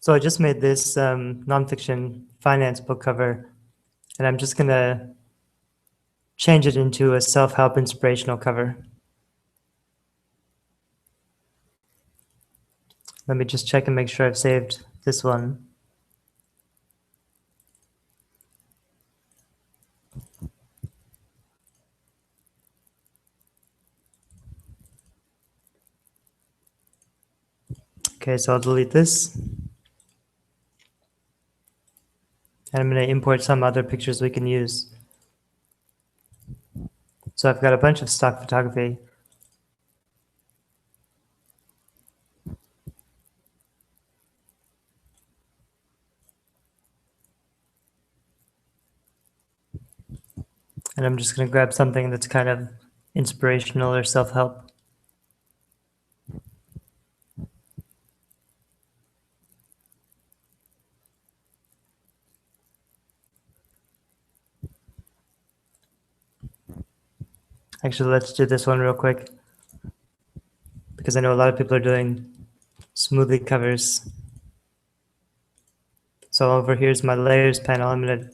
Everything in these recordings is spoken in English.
So I just made this nonfiction finance book cover, and I'm just gonna change it into a self-help inspirational cover. Let me just check and make sure I've saved this one. Okay, so I'll delete this. And I'm going to import some other pictures we can use. So I've got a bunch of stock photography. And I'm just going to grab something that's kind of inspirational or self-help. Actually, let's do this one real quick, because I know a lot of people are doing smoothie covers. So over here's my layers panel. I'm going to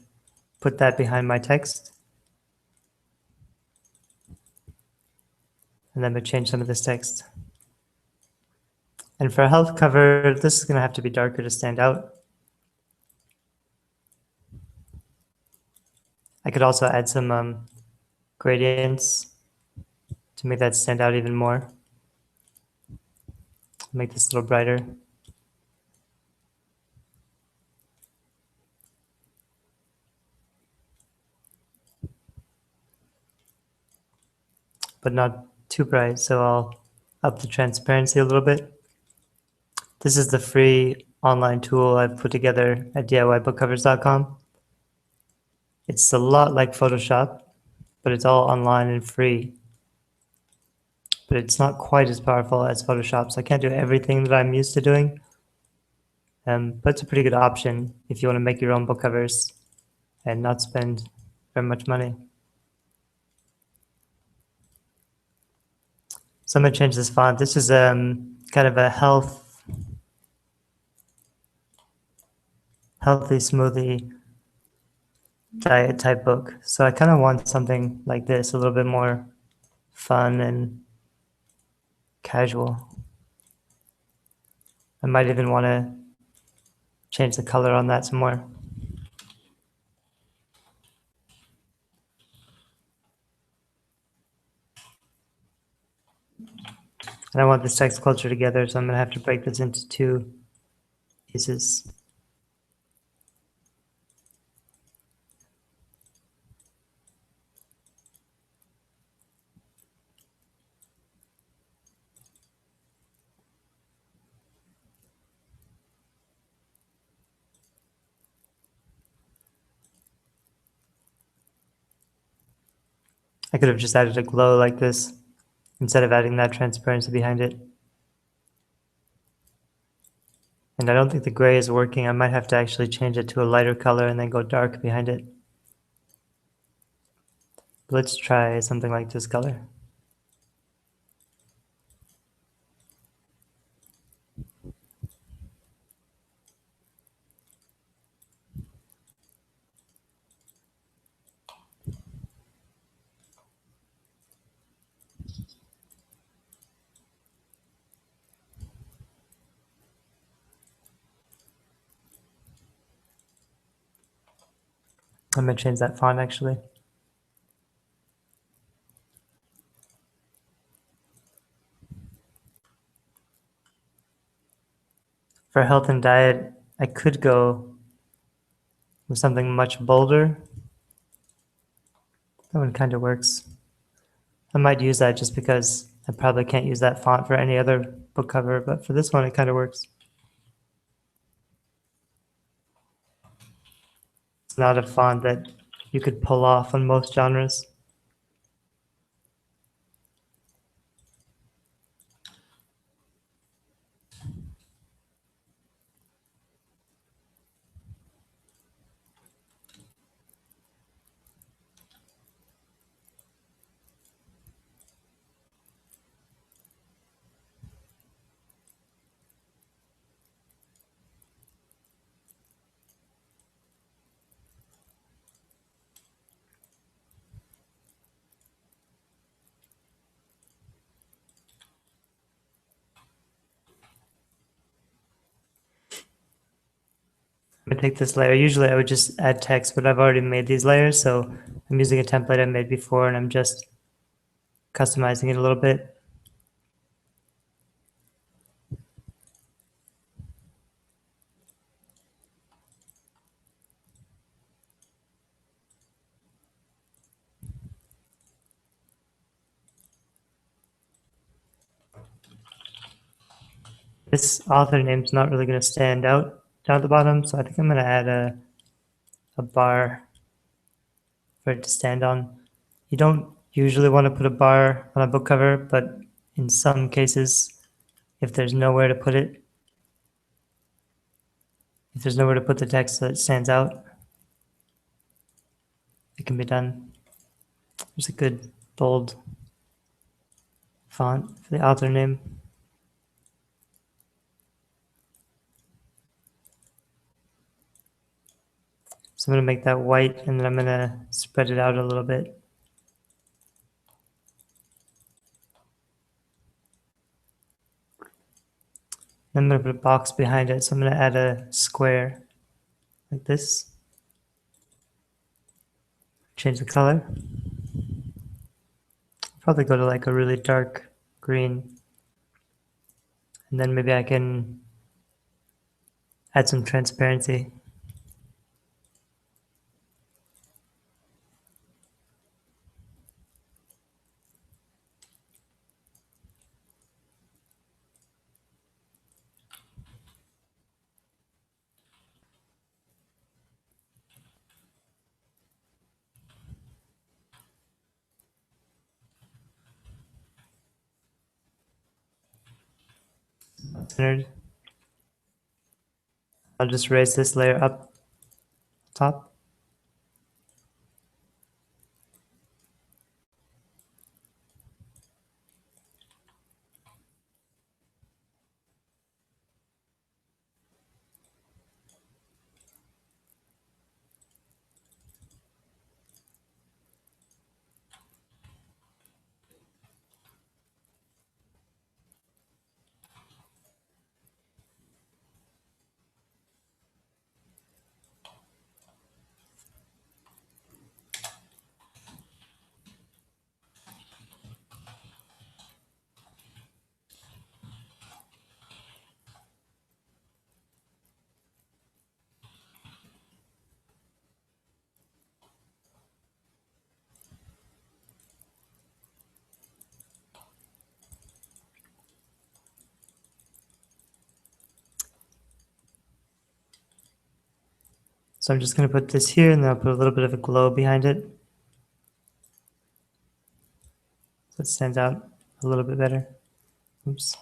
put that behind my text. And then I'm going to change some of this text. And for a health cover, this is going to have to be darker to stand out. I could also add some gradients to make that stand out even more. Make this a little brighter. But not too bright, so I'll up the transparency a little bit. This is the free online tool I've put together at DIYbookcovers.com. It's a lot like Photoshop, but it's all online and free. But it's not quite as powerful as Photoshop, so I can't do everything that I'm used to doing. But it's a pretty good option if you want to make your own book covers and not spend very much money. So I'm going to change this font. This is kind of a healthy smoothie diet type book. So I kind of want something like this, a little bit more fun and casual. I might even want to change the color on that some more. And I want this text closer together, so I'm going to have to break this into two pieces. I could have just added a glow like this instead of adding that transparency behind it. And I don't think the gray is working. I might have to actually change it to a lighter color and then go dark behind it. Let's try something like this color. I'm going to change that font actually. For health and diet, I could go with something much bolder. That one kind of works. I might use that just because I probably can't use that font for any other book cover, but for this one it kind of works. It's not a font that you could pull off on most genres. gonna take this layer. Usually I would just add text, but I've already made these layers, so I'm using a template I made before and I'm just customizing it a little bit. This author name's not really going to stand out down at the bottom, so I think I'm going to add a bar for it to stand on. You don't usually want to put a bar on a book cover, but in some cases, if there's nowhere to put it, if there's nowhere to put the text so it stands out, it can be done. There's a good bold font for the author name. So I'm going to make that white and then I'm going to spread it out a little bit. Then I'm going to put a box behind it. So I'm going to add a square like this. Change the color. Probably go to like a really dark green. And then maybe I can add some transparency. Centered. I'll just raise this layer up top. So I'm just going to put this here and then I'll put a little bit of a glow behind it. So it stands out a little bit better. Oops.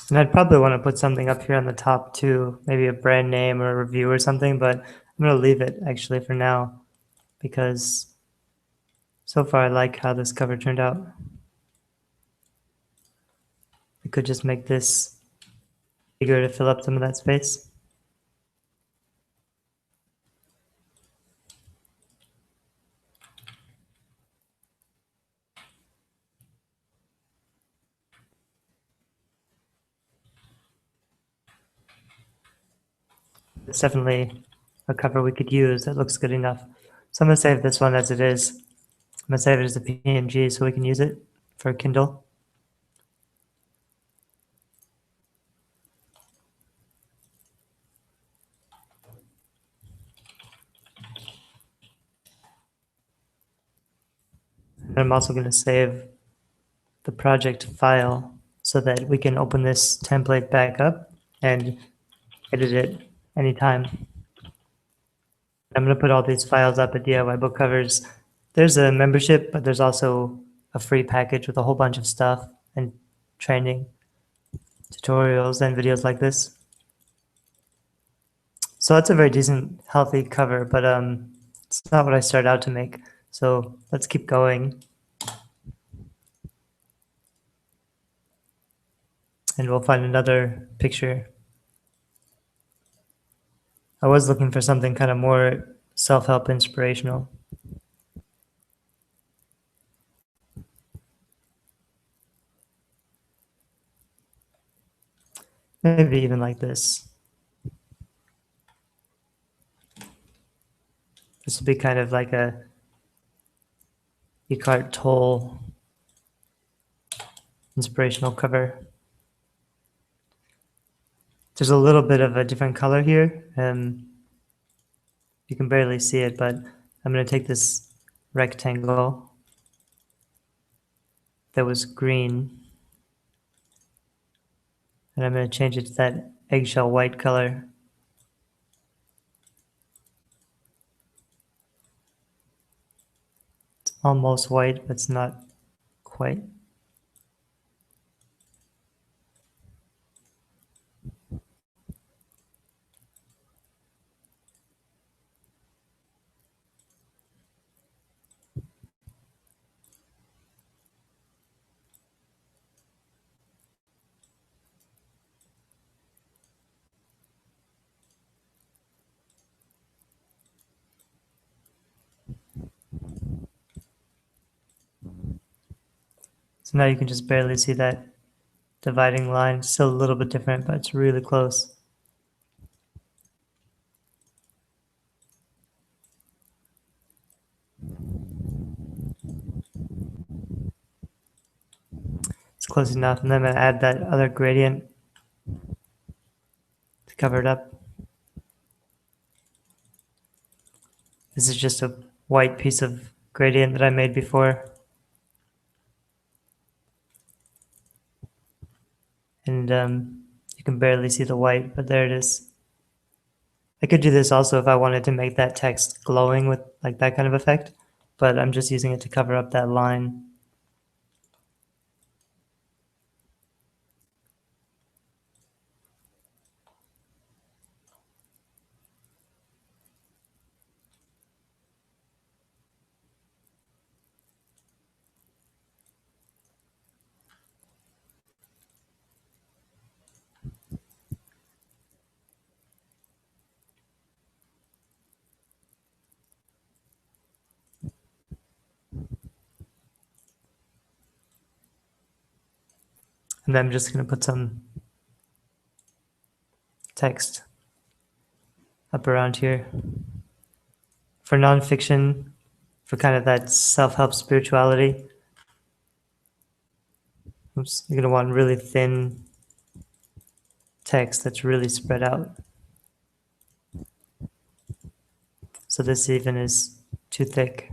And I'd probably want to put something up here on the top too, maybe a brand name or a review or something, but I'm going to leave it actually for now because so far I like how this cover turned out. I could just make this bigger to fill up some of that space. It's definitely a cover we could use that looks good enough. So I'm going to save this one as it is. I'm going to save it as a PNG so we can use it for Kindle. And I'm also going to save the project file so that we can open this template back up and edit it anytime. I'm going to put all these files up at DIY Book Covers. There's a membership, but there's also a free package with a whole bunch of stuff and training, tutorials, and videos like this. So that's a very decent, healthy cover, but it's not what I started out to make. So let's keep going. and we'll find another picture. I was looking for something kind of more self-help inspirational. Maybe even like this. This would be kind of like a Eckhart Tolle inspirational cover. There's a little bit of a different color here. You can barely see it, but I'm going to take this rectangle that was green and I'm going to change it to that eggshell white color. It's almost white, but it's not quite. So now you can just barely see that dividing line. It's still a little bit different, but it's really close. It's close enough. And then I'm going to add that other gradient to cover it up. This is just a white piece of gradient that I made before. And you can barely see the white, but there it is. I could do this also if I wanted to make that text glowing with like that kind of effect, but I'm just using it to cover up that line. And then I'm just going to put some text up around here. For nonfiction, for kind of that self-help spirituality, you're going to want really thin text that's really spread out. So this even is too thick.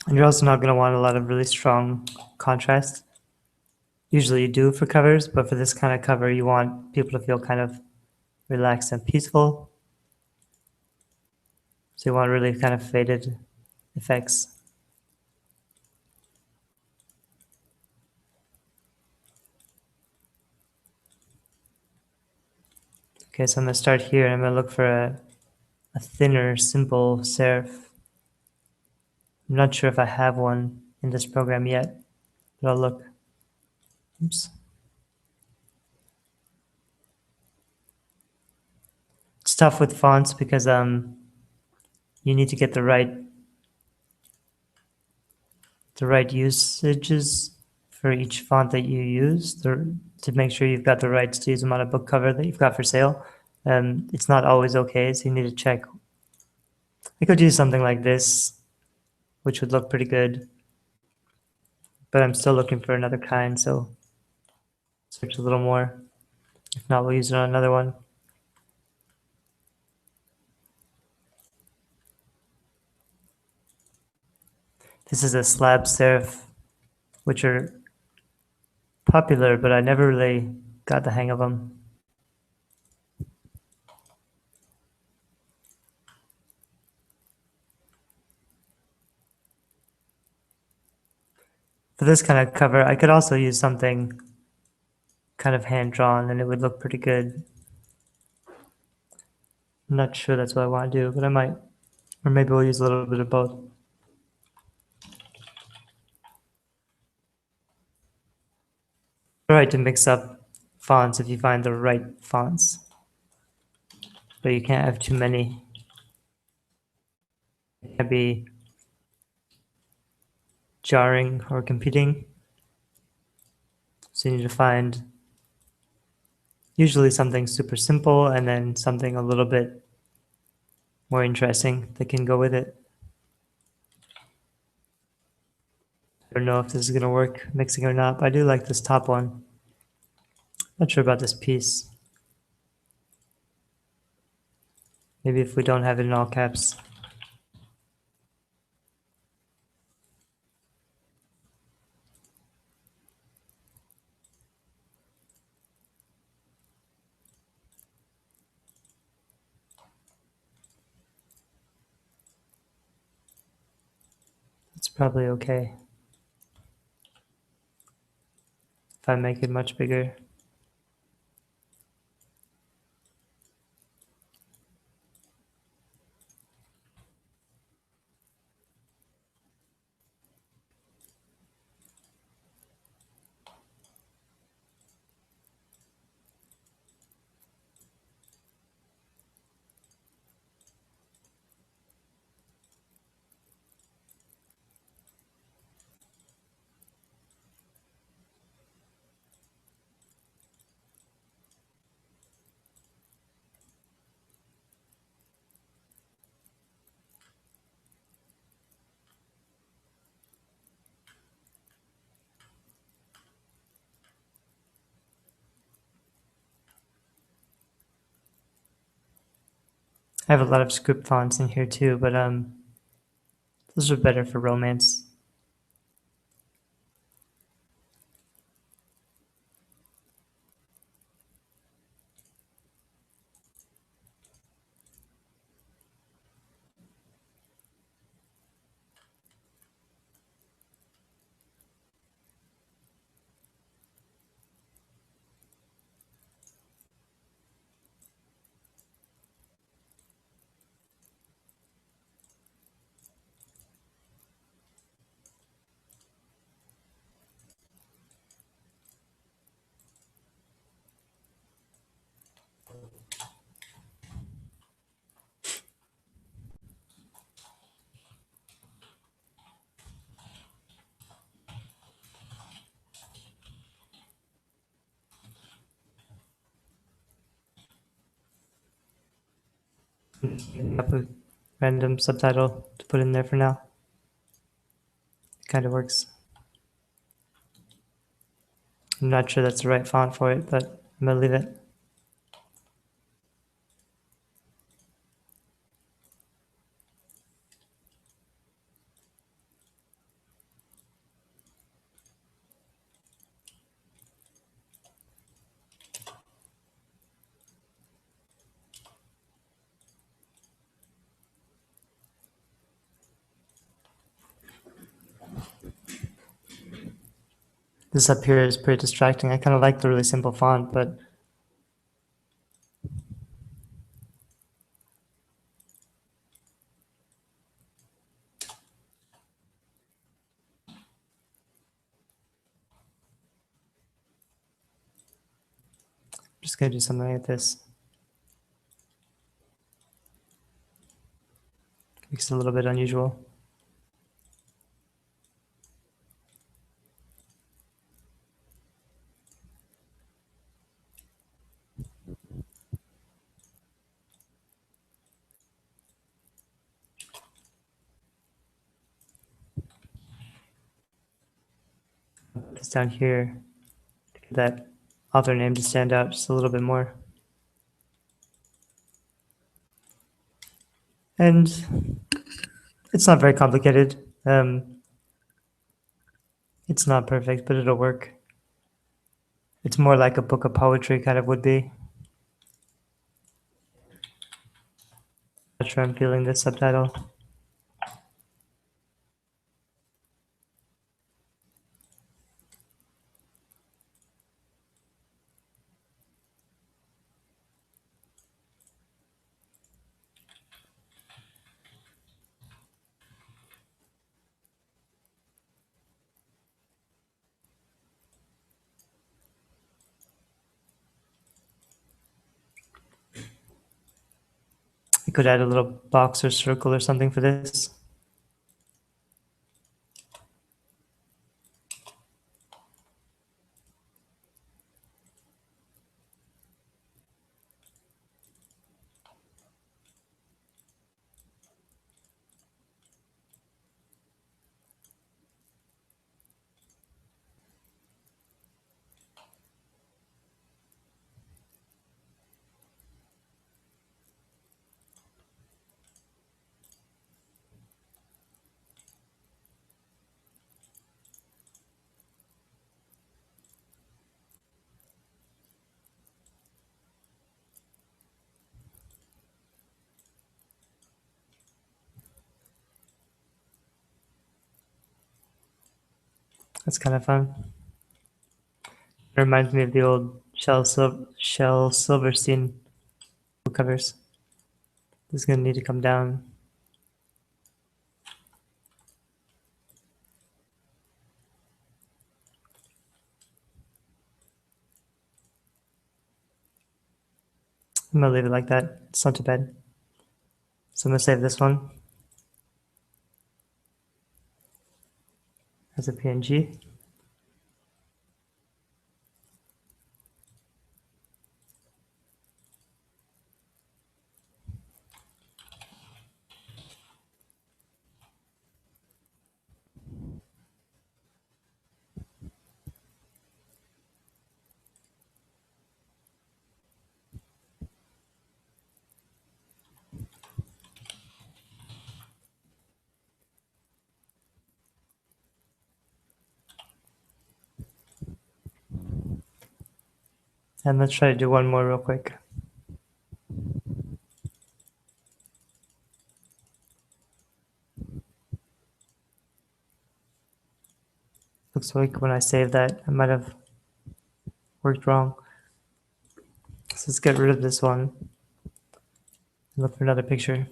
And you're also not going to want a lot of really strong contrast. Usually you do for covers, but for this kind of cover, you want people to feel kind of relaxed and peaceful. So you want really kind of faded effects. Okay, so I'm going to start here and I'm going to look for a thinner, simple serif. I'm not sure if I have one in this program yet, but I'll look. Oops. It's tough with fonts because you need to get the right usages for each font that you use to make sure you've got the rights to use them on a book cover that you've got for sale. It's not always okay, so you need to check. I could use something like this, which would look pretty good, but I'm still looking for another kind, so search a little more. If not, we'll use it on another one. This is a slab serif, which are popular, but I never really got the hang of them. For this kind of cover, I could also use something kind of hand-drawn and it would look pretty good. I'm not sure that's what I want to do, but I might. Or maybe we'll use a little bit of both. Alright to mix up fonts if you find the right fonts, but you can't have too many. It can't be jarring or competing. So you need to find usually something super simple and then something a little bit more interesting that can go with it. I don't know if this is going to work mixing or not, but I do like this top one. Not sure about this piece. Maybe if we don't have it in all caps. It's probably okay if I make it much bigger. I have a lot of script fonts in here too, but those are better for romance. Up a random subtitle to put in there for now. It kind of works. I'm not sure that's the right font for it, but I'm gonna leave it. This up here is pretty distracting. I kind of like the really simple font, but I'm just gonna do something like this. Makes it a little bit unusual. down here to get that author name to stand out just a little bit more. And it's not very complicated. It's not perfect, but it'll work. It's more like a book of poetry kind of would be. Not sure I'm feeling this subtitle. I could add a little box or circle or something for this. That's kind of fun. It reminds me of the old Shel Silverstein book covers. This is going to need to come down. I'm going to leave it like that. It's not too bad. So I'm going to save this one as a PNG. And let's try to do one more real quick. Looks like when I saved that, I might have worked wrong. So let's get rid of this one and look for another picture.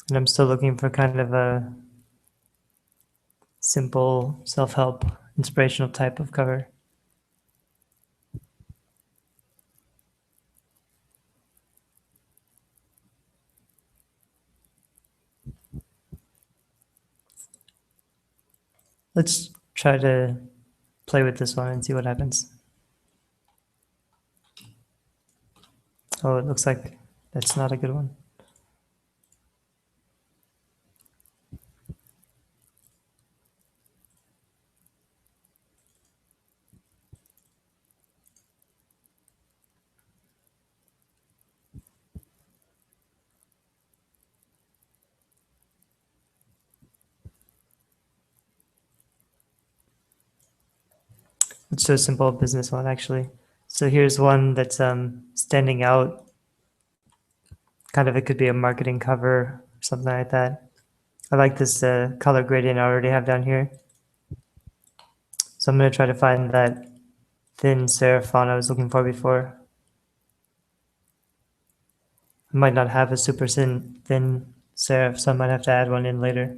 And I'm still looking for kind of a simple self-help inspirational type of cover. Let's try to play with this one and see what happens. Oh, it looks like that's not a good one. Let's do a simple business one actually. So here's one that's standing out. Kind of, it could be a marketing cover, something like that. I like this color gradient I already have down here. So I'm going to try to find that thin serif font I was looking for before. I might not have a super thin serif, so I might have to add one in later.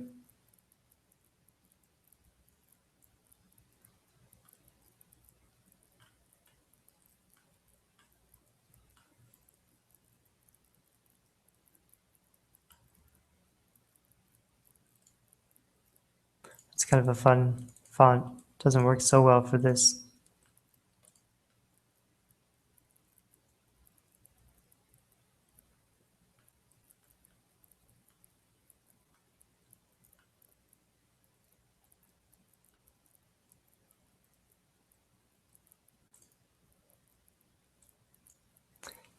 It's kind of a fun font doesn't work so well for this.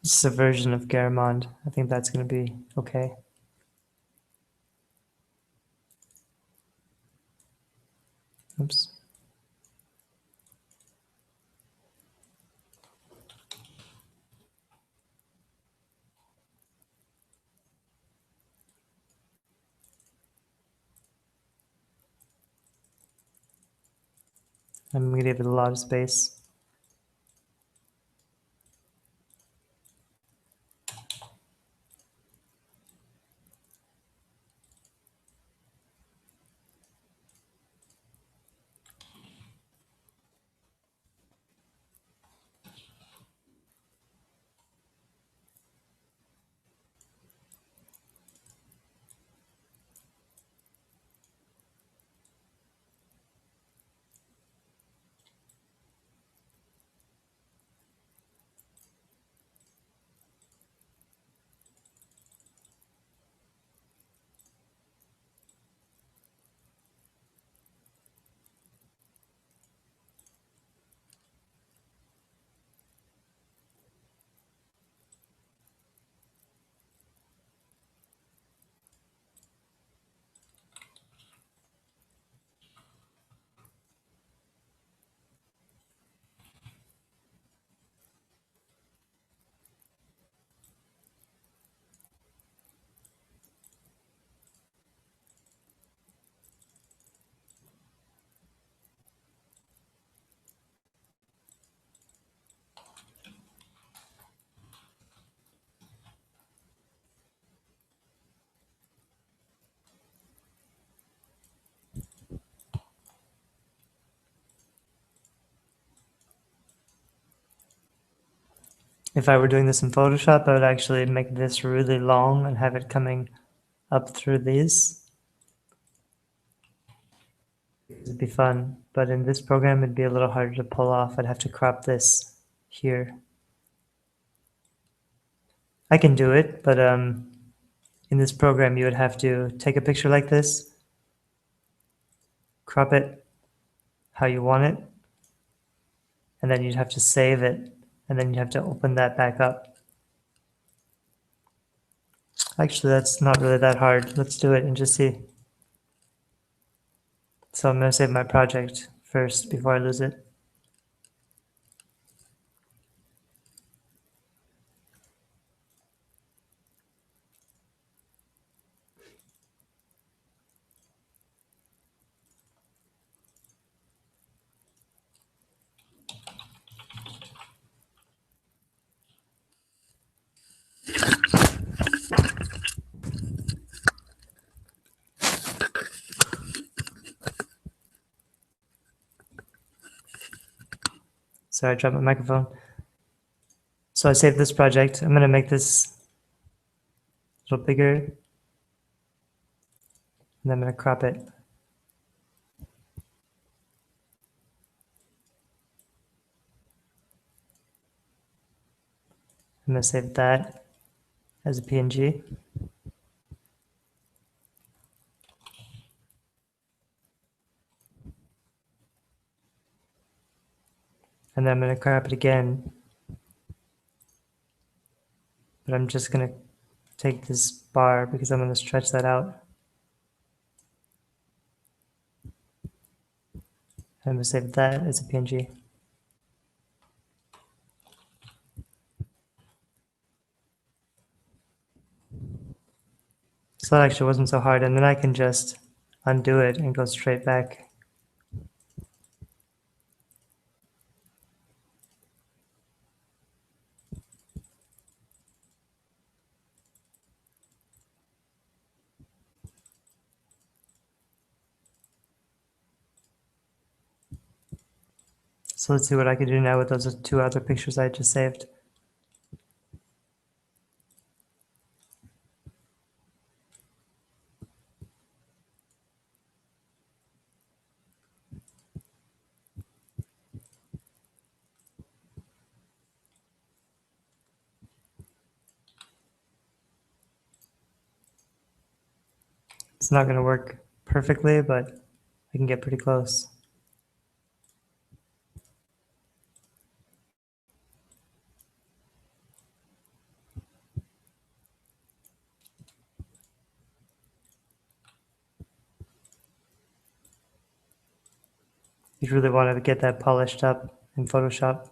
This is a version of Garamond. I think that's going to be okay. Oops. I'm going to give it a lot of space. If I were doing this in Photoshop, I would actually make this really long and have it coming up through these. It'd be fun, but in this program, it'd be a little harder to pull off. I'd have to crop this here. I can do it, but in this program, you would have to take a picture like this, crop it how you want it, and then you'd have to save it, and then you'd have to open that back up. Actually, that's not really that hard. Let's do it and just see. So I'm going to save my project first before I lose it. Sorry, I dropped my microphone. So I saved this project. I'm going to make this a little bigger, and then I'm going to crop it. I'm going to save that as a PNG. And then I'm going to crop it again. But I'm just going to take this bar because I'm going to stretch that out. I'm going to save that as a PNG. So that actually wasn't so hard. And then I can just undo it and go straight back. So let's see what I can do now with those two other pictures I just saved. It's not going to work perfectly, but I can get pretty close. You really want to get that polished up in Photoshop.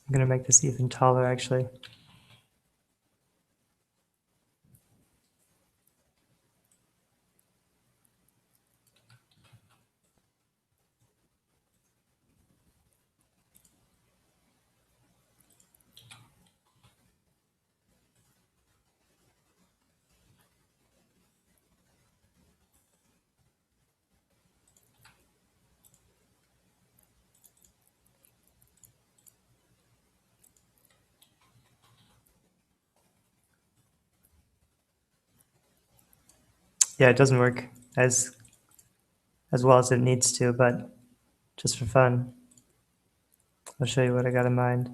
I'm going to make this even taller, actually. Yeah, it doesn't work as well as it needs to, but just for fun, I'll show you what I got in mind.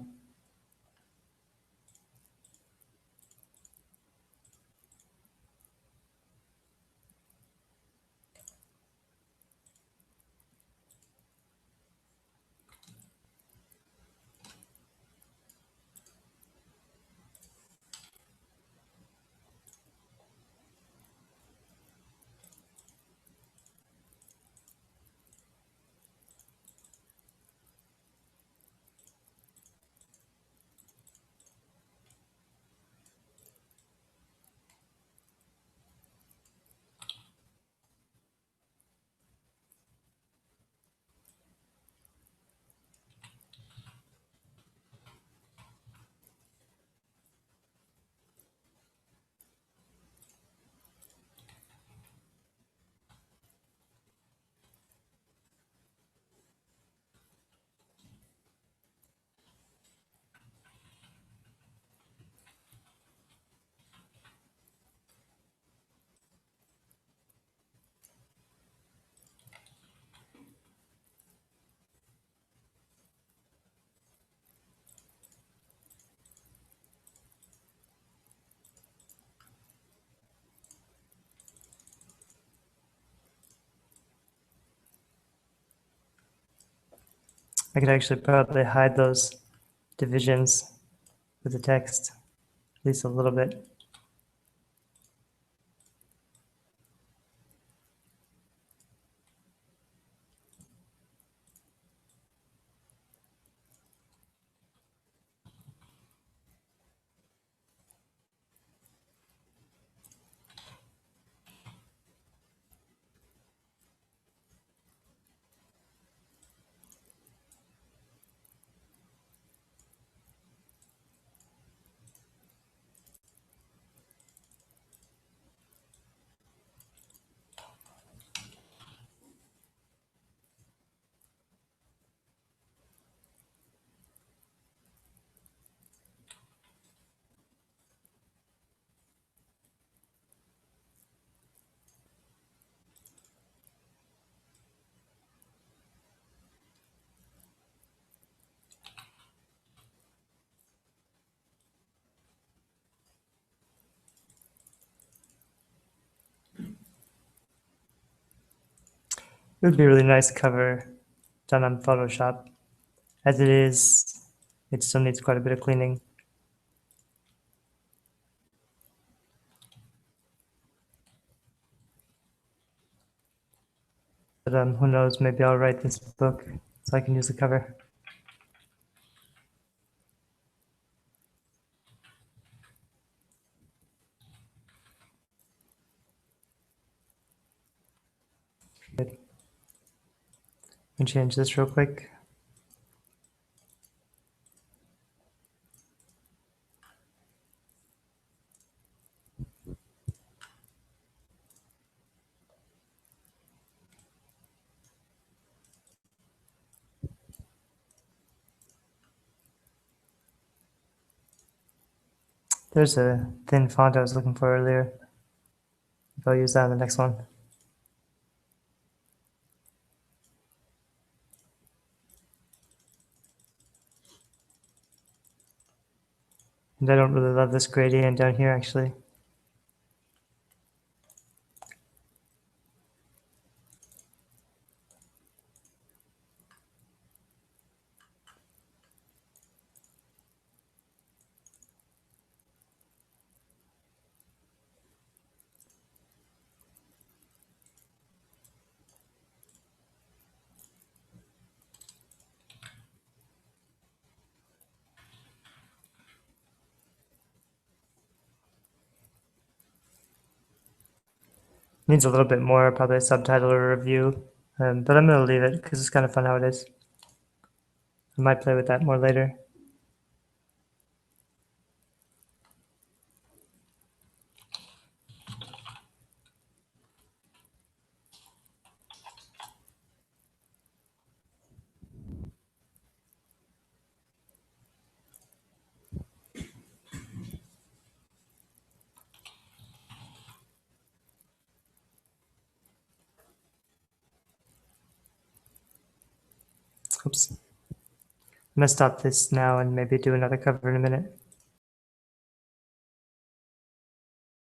I could actually probably hide those divisions with the text, at least a little bit. It would be a really nice cover done on Photoshop. As it is, it still needs quite a bit of cleaning. But who knows, maybe I'll write this book so I can use the cover. Good. Let me change this real quick. There's a thin font I was looking for earlier. I'll use that in the next one. And I don't really love this gradient down here, actually. Needs a little bit more, probably a subtitle or a review, but I'm going to leave it because it's kind of fun how it is. I might play with that more later. Oops. I'm going to stop this now and maybe do another cover in a minute.